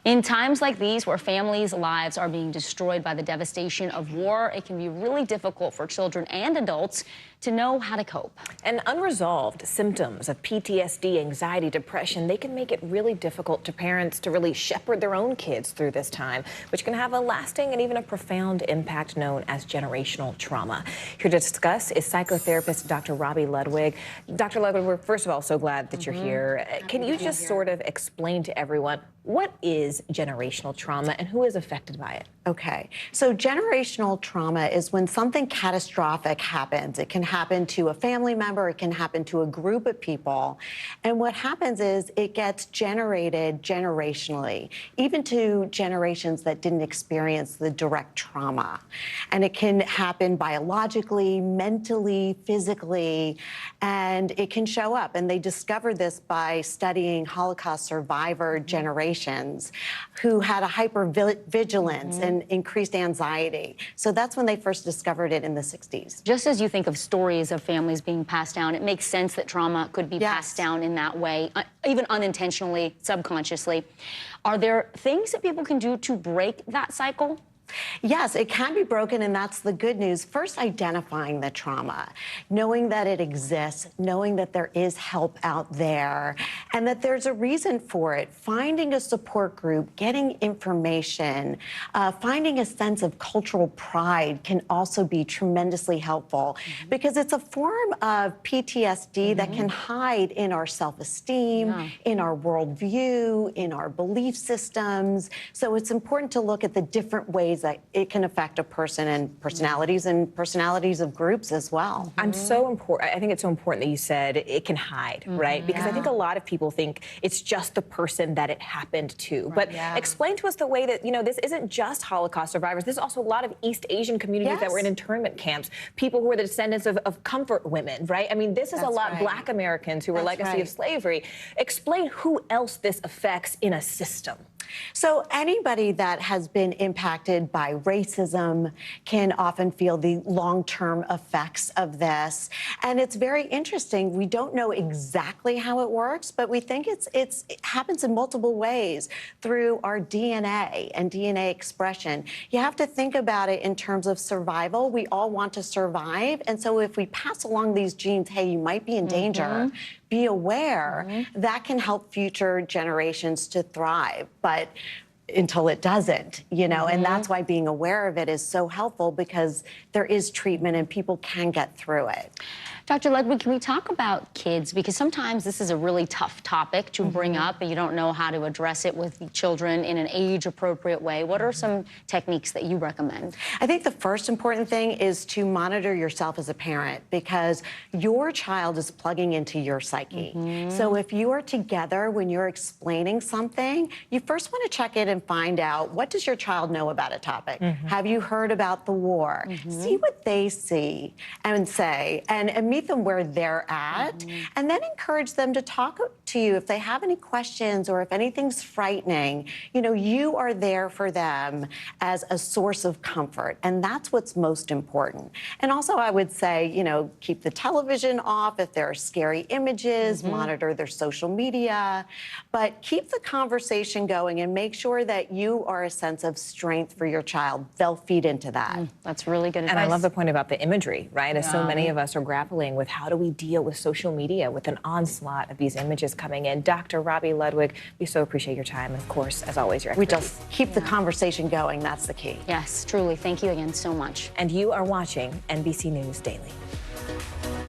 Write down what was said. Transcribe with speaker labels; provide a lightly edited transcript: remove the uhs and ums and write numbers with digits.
Speaker 1: In times like these, where families' lives are being destroyed by the devastation of war, it can be really difficult for children and adults to know how to cope.
Speaker 2: And unresolved symptoms of PTSD, anxiety, depression, they can make it really difficult to parents to really shepherd their own kids through this time, which can have a lasting and even a profound impact known as generational trauma. Here to discuss is psychotherapist Dr. Robi Ludwig. Dr. Ludwig, we're first of all so glad that you're here. Can you just sort of explain to everyone what is generational trauma and who is affected by it?
Speaker 3: Okay, so generational trauma is when something catastrophic happens. It can happen to a family member, it can happen to a group of people. And what happens is it gets generated generationally, even to generations that didn't experience the direct trauma. And it can happen biologically, mentally, physically, and it can show up. And they discovered this by studying Holocaust survivor generations who had a hypervigilance and increased anxiety. So that's when they first discovered it in the 60s.
Speaker 1: Just as you think of stories of families being passed down, it makes sense that trauma could be passed down in that way, even unintentionally, subconsciously. Are there things that people can do to break that cycle?
Speaker 3: Yes, it can be broken, and that's the good news. First, identifying the trauma, knowing that it exists, knowing that there is help out there, and that there's a reason for it. Finding a support group, getting information, finding a sense of cultural pride can also be tremendously helpful because it's a form of PTSD that can hide in our self-esteem, in our worldview, in our belief systems. So it's important to look at the different ways that it can affect a person and personalities of groups as well.
Speaker 2: I think it's so important that you said it can hide, right? Because I think a lot of people think it's just the person that it happened to. But explain to us the way that, this isn't just Holocaust survivors. This is also a lot of East Asian communities that were in internment camps, people who were the descendants of comfort women, right? I mean, this is a lot Black Americans who were legacy of slavery. Explain who else this affects in a system.
Speaker 3: So anybody that has been impacted by racism can often feel the long-term effects of this. And it's very interesting. We don't know exactly how it works, but we think it happens in multiple ways through our DNA and DNA expression. You have to think about it in terms of survival. We all want to survive. And so if we pass along these genes, hey, you might be in danger, be aware, that can help future generations to thrive. But until it doesn't, and that's why being aware of it is so helpful, because there is treatment and people can get through it.
Speaker 1: Dr. Ludwig, can we talk about kids? Because sometimes this is a really tough topic to bring up, and you don't know how to address it with children in an age-appropriate way. What are some techniques that you recommend?
Speaker 3: I think the first important thing is to monitor yourself as a parent, because your child is plugging into your psyche. So if you are together when you're explaining something, you first want to check in and find out, what does your child know about a topic? Have you heard about the war? See what they see and say, and meet them where they're at, and then encourage them to talk to you if they have any questions or if anything's frightening. You are there for them as a source of comfort, and that's what's most important. And also, I would say, keep the television off if there are scary images, monitor their social media, but keep the conversation going and make sure that you are a sense of strength for your child. They'll feed into that.
Speaker 1: That's really good advice.
Speaker 2: And I love the point about the imagery, right? As so many of us are grappling with how do we deal with social media with an onslaught of these images coming in. Dr. Robi Ludwig, we so appreciate your time. Of course, as always, your expertise.
Speaker 3: We just keep the conversation going. That's the key.
Speaker 1: Yes, truly. Thank you again so much.
Speaker 2: And you are watching NBC News Daily.